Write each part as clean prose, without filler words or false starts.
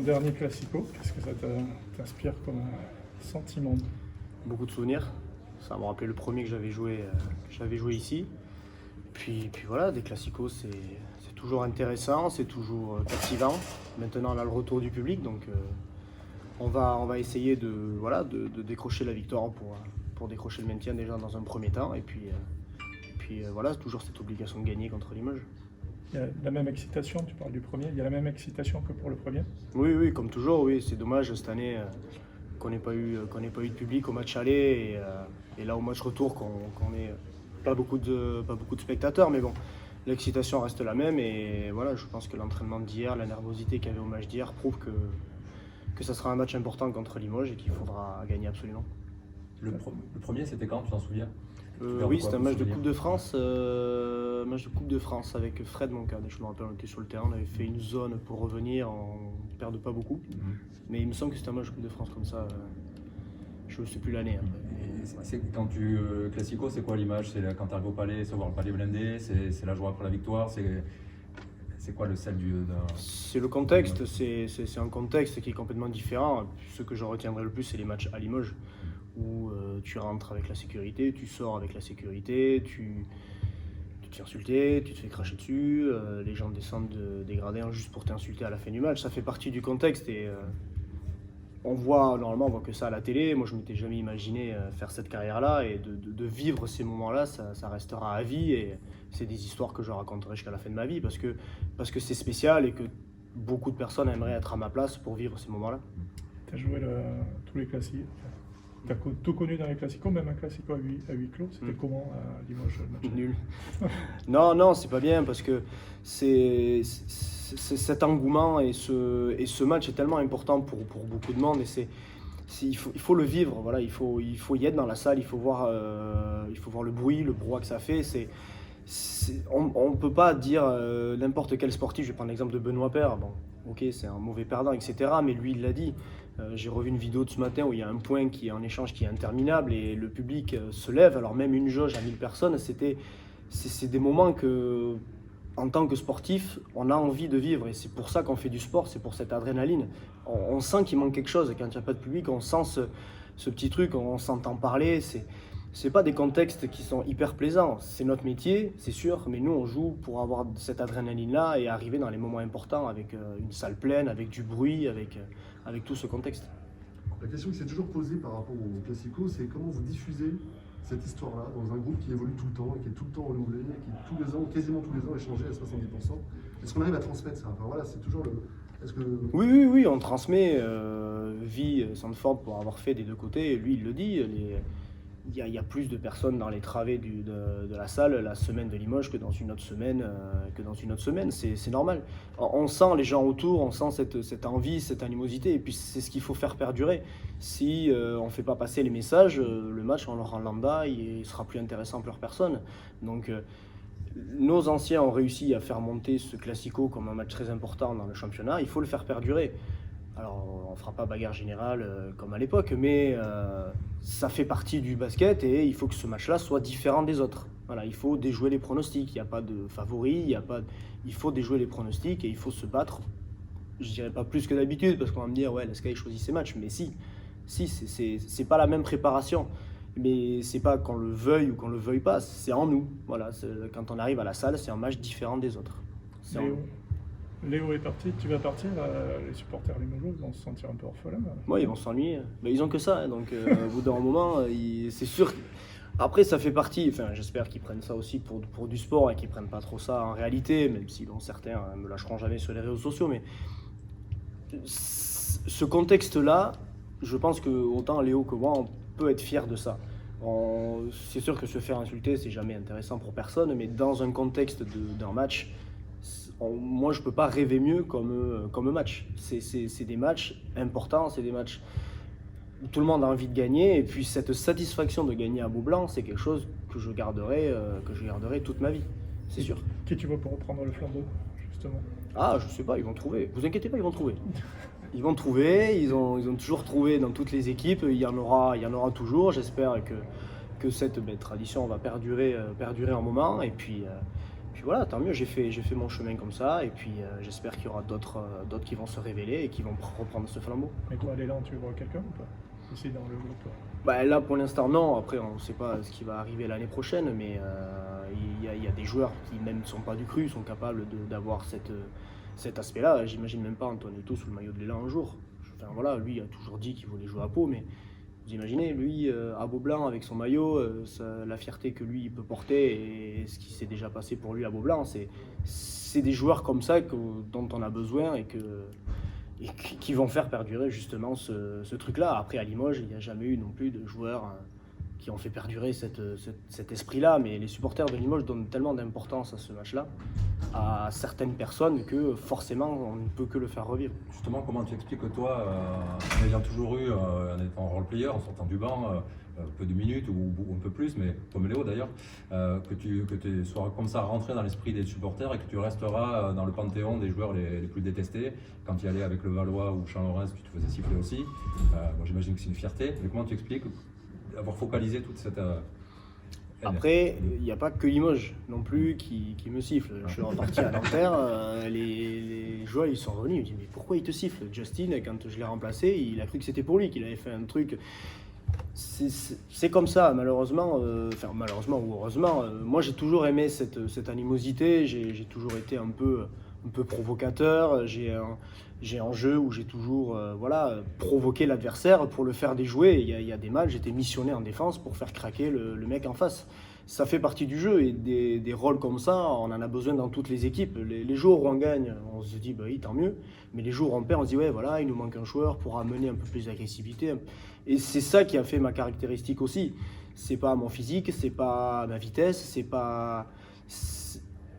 Dernier Classico, qu'est-ce que ça t'inspire comme sentiment? Beaucoup de souvenirs. Ça m'a rappelé le premier que j'avais joué ici. Puis voilà, des classicos, c'est toujours intéressant, c'est toujours captivant. Maintenant, on a le retour du public, donc on va essayer de décrocher la victoire pour décrocher le maintien déjà dans un premier temps. Et puis voilà, toujours cette obligation de gagner contre Limoges. Il y a la même excitation, tu parles du premier, il y a la même excitation que pour le premier? Oui, comme toujours, oui. C'est dommage cette année qu'on n'ait pas eu de public au match aller et là au match retour qu'on n'ait pas beaucoup de spectateurs. Mais bon, l'excitation reste la même et voilà, je pense que l'entraînement d'hier, la nervosité qu'il y avait au match d'hier prouve que ça sera un match important contre Limoges et qu'il faudra gagner absolument. Le premier, c'était quand, tu t'en souviens? Oui, c'était un match de Coupe de France, avec Fred Moncade. Je me rappelle, on était sur le terrain, on avait fait une zone pour revenir, on ne perdait pas beaucoup. Mais il me semble que c'était un match de Coupe de France comme ça, je ne sais plus l'année. Quand tu Classico, c'est quoi l'image? C'est quand tu arrives au palais, c'est voir le palais blindé, c'est la joie après la victoire, c'est quoi le sel C'est le contexte, c'est un contexte qui est complètement différent. Ce que je retiendrai le plus, c'est les matchs à Limoges, où tu rentres avec la sécurité, tu sors avec la sécurité, tu te fais insulter, tu te fais cracher dessus, les gens descendent des gradins juste pour t'insulter à la fin du match. Ça fait partie du contexte et normalement on voit que ça à la télé. Moi je ne m'étais jamais imaginé faire cette carrière-là et de vivre ces moments-là, ça restera à vie et c'est des histoires que je raconterai jusqu'à la fin de ma vie parce que c'est spécial et que beaucoup de personnes aimeraient être à ma place pour vivre ces moments-là. Tu as joué tous les classiques, tu as tout connu dans les classicos, même un classico à huis clos, c'était comment à Limoges le match? Nul. Non, c'est pas bien parce que c'est cet engouement et ce match est tellement important pour beaucoup de monde et il faut le vivre. Voilà, il faut y être dans la salle, il faut voir le bruit, le brouhaha que ça fait. On ne peut pas dire n'importe quel sportif. Je vais prendre l'exemple de Benoît Paire. Bon, ok, c'est un mauvais perdant, etc. Mais lui, il l'a dit. J'ai revu une vidéo de ce matin où il y a un point qui est en échange qui est interminable et le public se lève. Alors même une jauge à 1000 personnes, c'est des moments que, en tant que sportif, on a envie de vivre. Et c'est pour ça qu'on fait du sport, c'est pour cette adrénaline. On sent qu'il manque quelque chose. Quand il n'y a pas de public, on sent ce petit truc, on s'entend parler. C'est pas des contextes qui sont hyper plaisants. C'est notre métier, c'est sûr, mais nous on joue pour avoir cette adrénaline-là et arriver dans les moments importants avec une salle pleine, avec du bruit, avec tout ce contexte. La question qui s'est toujours posée par rapport au Classico, c'est comment vous diffusez cette histoire-là dans un groupe qui évolue tout le temps et qui est tout le temps renouvelé, et qui tous les ans, quasiment tous les ans, est changé à 70%. Est-ce qu'on arrive à transmettre ça? Enfin voilà, c'est toujours le. Est-ce que... Oui, on transmet. Vie Sandford pour avoir fait des deux côtés, lui il le dit. Il y a plus de personnes dans les travées de la salle la semaine de Limoges que dans une autre semaine. C'est normal. On sent les gens autour, on sent cette envie, cette animosité, et puis c'est ce qu'il faut faire perdurer. Si on ne fait pas passer les messages, le match on le rend lambda, il sera plus intéressant pour personne. Donc nos anciens ont réussi à faire monter ce Classico comme un match très important dans le championnat, il faut le faire perdurer. Alors, on ne fera pas bagarre générale comme à l'époque, mais ça fait partie du basket et il faut que ce match-là soit différent des autres. Voilà, il faut déjouer les pronostics, il n'y a pas de favoris, il faut déjouer les pronostics et il faut se battre, je dirais pas plus que d'habitude, parce qu'on va me dire, ouais, l'SKA choisit ses matchs, mais si c'est pas la même préparation. Mais c'est pas qu'on le veuille ou qu'on le veuille pas, c'est en nous. Voilà, quand on arrive à la salle, c'est un match différent des autres. C'est en nous. Léo est parti, tu vas partir, les supporters limoges vont se sentir un peu orphelins. Oui, ils vont s'ennuyer. Mais ils ont que ça, donc au bout d'un moment, c'est sûr. Après, ça fait partie, enfin, j'espère qu'ils prennent ça aussi pour du sport et qu'ils prennent pas trop ça en réalité, même si bon, certains ne me lâcheront jamais sur les réseaux sociaux. Mais ce contexte-là, je pense que autant Léo que moi, on peut être fiers de ça. C'est sûr que se faire insulter, c'est jamais intéressant pour personne, mais dans un contexte d'un match, moi je peux pas rêver mieux comme match. C'est des matchs importants, c'est des matchs où tout le monde a envie de gagner et puis cette satisfaction de gagner à Beaublanc, c'est quelque chose que je garderai toute ma vie, c'est sûr. Qui tu veux pour reprendre le flambeau, justement? Ah, je sais pas, ils vont trouver. Vous inquiétez pas, ils vont trouver. Ils vont trouver, ils ont toujours trouvé dans toutes les équipes, il y en aura toujours. J'espère que cette tradition va perdurer un moment et puis voilà, tant mieux, j'ai fait mon chemin comme ça, et puis j'espère qu'il y aura d'autres qui vont se révéler et qui vont reprendre ce flambeau. Mais toi, à l'élan, tu vois quelqu'un ou pas? Ici dans le groupe. Bah, là, pour l'instant, non. Après, on ne sait pas ce qui va arriver l'année prochaine, mais il y a des joueurs qui même ne sont pas du cru, sont capables d'avoir cet aspect-là. J'imagine même pas Antoine Eto'o sous le maillot de l'élan un jour. Enfin, voilà, lui a toujours dit qu'il voulait jouer à Pau, mais vous imaginez, lui, à Beaublanc, avec son maillot, la fierté que lui il peut porter et ce qui s'est déjà passé pour lui à Beaublanc, c'est des joueurs comme ça dont on a besoin et qui vont faire perdurer justement ce truc-là. Après, à Limoges, il n'y a jamais eu non plus de joueurs qui ont fait perdurer cet esprit-là, mais les supporters de Limoges donnent tellement d'importance à ce match-là, à certaines personnes, que forcément, on ne peut que le faire revivre. Justement, comment tu expliques que toi, en ayant toujours eu, en étant role-player, en sortant du banc, peu de minutes ou un peu plus, mais comme Léo d'ailleurs, que tu sois comme ça rentré dans l'esprit des supporters et que tu resteras dans le panthéon des joueurs les plus détestés. Quand tu y allais avec le Valois ou Champ-Laurens, tu te faisais siffler aussi. Bon, j'imagine que c'est une fierté, mais comment tu expliques avoir focalisé toute cette haine? Après, il n'y a pas que Limoges non plus qui me siffle. Je suis reparti à Nanterre, les joueurs ils sont revenus, ils me disent mais pourquoi il te siffle? Justin, quand je l'ai remplacé, il a cru que c'était pour lui, qu'il avait fait un truc. C'est comme ça, malheureusement, enfin malheureusement ou heureusement. Moi j'ai toujours aimé cette animosité, j'ai toujours été un peu provocateur, j'ai un jeu où j'ai toujours provoqué l'adversaire pour le faire déjouer. Il y a des matchs, j'étais missionné en défense pour faire craquer le mec en face. Ça fait partie du jeu et des rôles comme ça, on en a besoin dans toutes les équipes. Les jours où on gagne, on se dit bah oui, tant mieux. Mais les jours où on perd, on se dit ouais, voilà, il nous manque un joueur pour amener un peu plus d'agressivité. Et c'est ça qui a fait ma caractéristique aussi. C'est pas mon physique, c'est pas ma vitesse,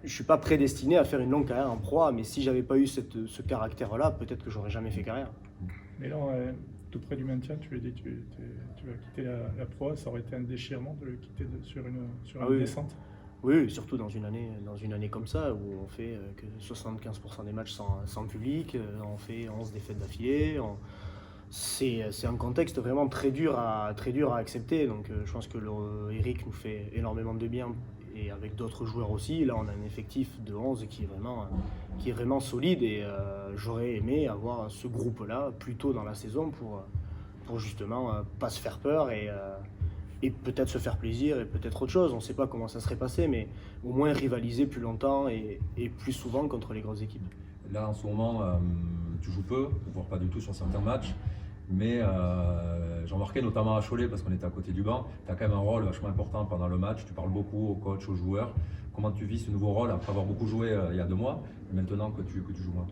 je suis pas prédestiné à faire une longue carrière en proie, mais si j'avais pas eu ce caractère-là, peut-être que j'aurais jamais fait carrière. Mais là, tout près du maintien, tu lui as dit tu vas quitter la proie, ça aurait été un déchirement de le quitter sur une descente. Oui, surtout dans une année comme ça, où on fait que 75% des matchs sans public, on fait 11 défaites d'affilée. C'est un contexte vraiment très dur à accepter. Donc je pense que Eric nous fait énormément de bien, et avec d'autres joueurs aussi. Là, on a un effectif de 11 qui est vraiment solide, et j'aurais aimé avoir ce groupe-là plus tôt dans la saison pour justement pas se faire peur et peut-être se faire plaisir et peut-être autre chose. On ne sait pas comment ça serait passé, mais au moins rivaliser plus longtemps et plus souvent contre les grosses équipes. Là, en ce moment, tu joues peu, voire pas du tout sur certains matchs. Mais j'ai remarqué notamment à Cholet, parce qu'on était à côté du banc, tu as quand même un rôle vachement important pendant le match, tu parles beaucoup au coach, aux joueurs. Comment tu vis ce nouveau rôle après avoir beaucoup joué il y a 2 mois, et maintenant que tu joues moins?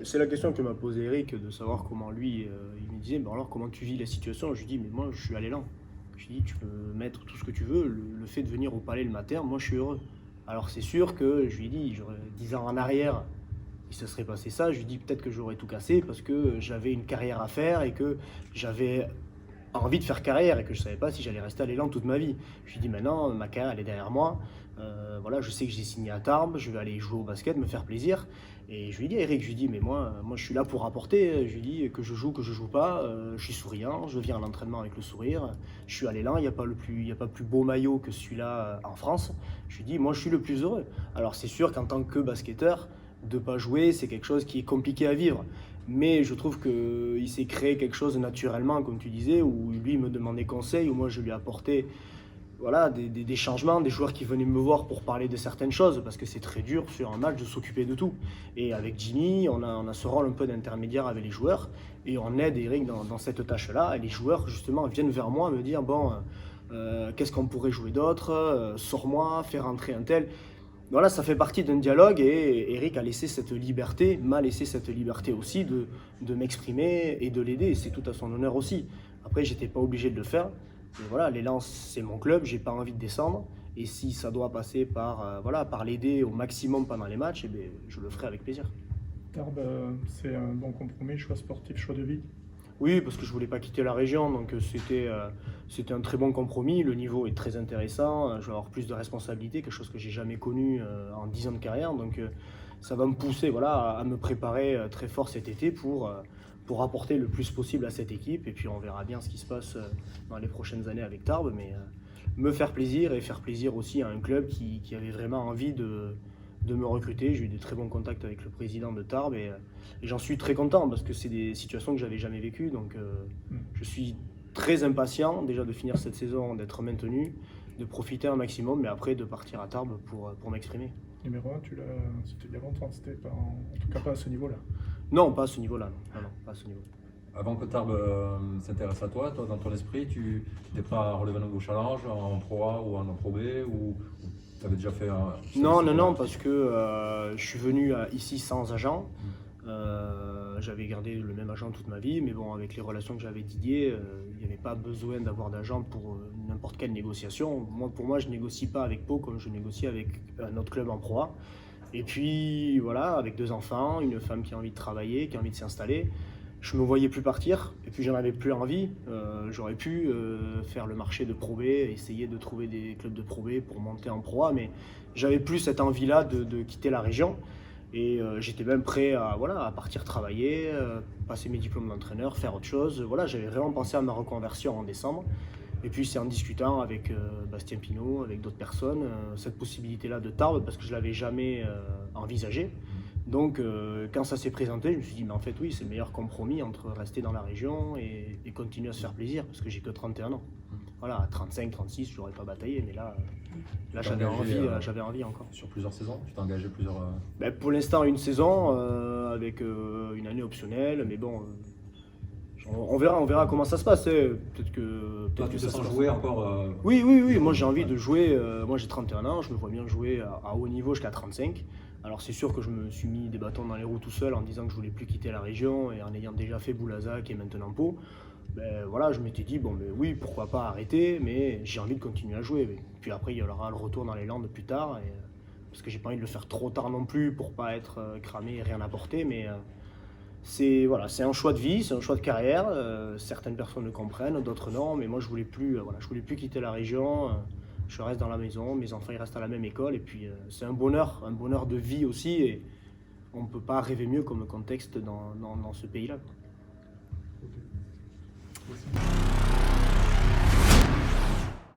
C'est la question que m'a posée Eric, de savoir comment lui, il me disait, alors comment tu vis la situation? Je lui dis, mais moi je suis à l'élan. Je lui dis, tu peux mettre tout ce que tu veux, le fait de venir au palais le matin, moi je suis heureux. Alors c'est sûr que je lui dis, 10 ans en arrière, il se serait passé ça, je lui dis peut-être que j'aurais tout cassé parce que j'avais une carrière à faire et que j'avais envie de faire carrière et que je ne savais pas si j'allais rester à l'élan toute ma vie. Je lui dis maintenant, ma carrière elle est derrière moi, voilà, je sais que j'ai signé à Tarbes, je vais aller jouer au basket, me faire plaisir. Et je lui dis à Eric, je lui dis mais moi je suis là pour apporter, je lui dis que je joue pas, je suis souriant, je viens à l'entraînement avec le sourire, je suis à l'élan, il n'y a pas plus beau maillot que celui-là en France. Je lui dis moi je suis le plus heureux. Alors c'est sûr qu'en tant que basketteur, de ne pas jouer, c'est quelque chose qui est compliqué à vivre. Mais je trouve qu'il s'est créé quelque chose naturellement, comme tu disais, où lui me demandait conseil, où moi je lui apportais des changements, des joueurs qui venaient me voir pour parler de certaines choses, parce que c'est très dur sur un match de s'occuper de tout. Et avec Jimmy, on a ce rôle un peu d'intermédiaire avec les joueurs, et on aide Eric dans cette tâche-là. Et les joueurs, justement, viennent vers moi me dire, qu'est-ce qu'on pourrait jouer d'autre, sors-moi, fais rentrer un tel. Voilà, ça fait partie d'un dialogue, et Eric m'a laissé cette liberté aussi de m'exprimer et de l'aider. C'est tout à son honneur aussi. Après, j'étais pas obligé de le faire. Mais voilà, l'élan, c'est mon club, j'ai pas envie de descendre. Et si ça doit passer par l'aider au maximum pendant les matchs, je le ferai avec plaisir. Tarbes, c'est un bon compromis, choix sportif, choix de vie. Oui, parce que je voulais pas quitter la région, donc c'était un très bon compromis. Le niveau est très intéressant, je vais avoir plus de responsabilités, quelque chose que j'ai jamais connu en 10 ans de carrière. Donc ça va me pousser à me préparer très fort cet été pour apporter le plus possible à cette équipe. Et puis on verra bien ce qui se passe dans les prochaines années avec Tarbes, mais me faire plaisir et faire plaisir aussi à un club qui avait vraiment envie de de me recruter. J'ai eu des très bons contacts avec le président de Tarbes et j'en suis très content parce que c'est des situations que j'avais jamais vécues. Donc je suis très impatient déjà de finir cette saison, d'être maintenu, de profiter un maximum, mais après de partir à Tarbes pour m'exprimer. Numéro 1, c'était il y a longtemps, c'était pas en tout cas pas à ce niveau-là. Non, pas à ce niveau-là. Non, pas à ce niveau. Avant que Tarbes s'intéresse à toi, dans ton esprit, tu étais prêt à relever un nouveau challenge en Pro A ou en Pro B ou tu avais déjà fait un... Non, parce que je suis venu ici sans agent. J'avais gardé le même agent toute ma vie, mais bon, avec les relations que j'avais avec Didier, il n'y avait pas besoin d'avoir d'agent pour n'importe quelle négociation. Pour moi, je ne négocie pas avec Pau comme je négocie avec un autre club en Pro A. Et puis voilà, avec 2 enfants, une femme qui a envie de travailler, qui a envie de s'installer, je ne me voyais plus partir, et puis j'en avais plus envie. J'aurais pu faire le marché de Pro B, essayer de trouver des clubs de Pro B pour monter en Pro A, mais j'avais plus cette envie-là de quitter la région. Et j'étais même prêt à partir travailler, passer mes diplômes d'entraîneur, faire autre chose. Voilà, j'avais vraiment pensé à ma reconversion en décembre. Et puis c'est en discutant avec Bastien Pinault, avec d'autres personnes, cette possibilité-là de Tarbes, parce que je ne l'avais jamais envisagée. Donc quand ça s'est présenté, je me suis dit, mais en fait oui, c'est le meilleur compromis entre rester dans la région et continuer à se faire plaisir, parce que j'ai que 31 ans. Voilà, à 35, 36, je n'aurais pas bataillé, mais là j'avais envie encore. Sur plusieurs saisons, tu t'es engagé plusieurs... Ben, pour l'instant, une saison, avec une année optionnelle, mais bon, on verra comment ça se passe. Peut-être que tu te ça sens se jouer passe. encore Oui, moi j'ai envie de jouer. Moi j'ai 31 ans, je me vois bien jouer à haut niveau jusqu'à 35. Alors c'est sûr que je me suis mis des bâtons dans les roues tout seul en disant que je voulais plus quitter la région et en ayant déjà fait Boulazac et maintenant Pau. Ben voilà, je m'étais dit, bon ben oui, pourquoi pas arrêter, mais j'ai envie de continuer à jouer. Puis après, il y aura le retour dans les Landes plus tard, parce que j'ai pas envie de le faire trop tard non plus pour pas être cramé et rien apporter, mais c'est un choix de vie, c'est un choix de carrière. Certaines personnes le comprennent, d'autres non, mais moi je voulais plus quitter la région. Je reste dans la maison, mes enfants ils restent à la même école, et puis c'est un bonheur de vie aussi, et on ne peut pas rêver mieux comme contexte dans ce pays-là. Merci.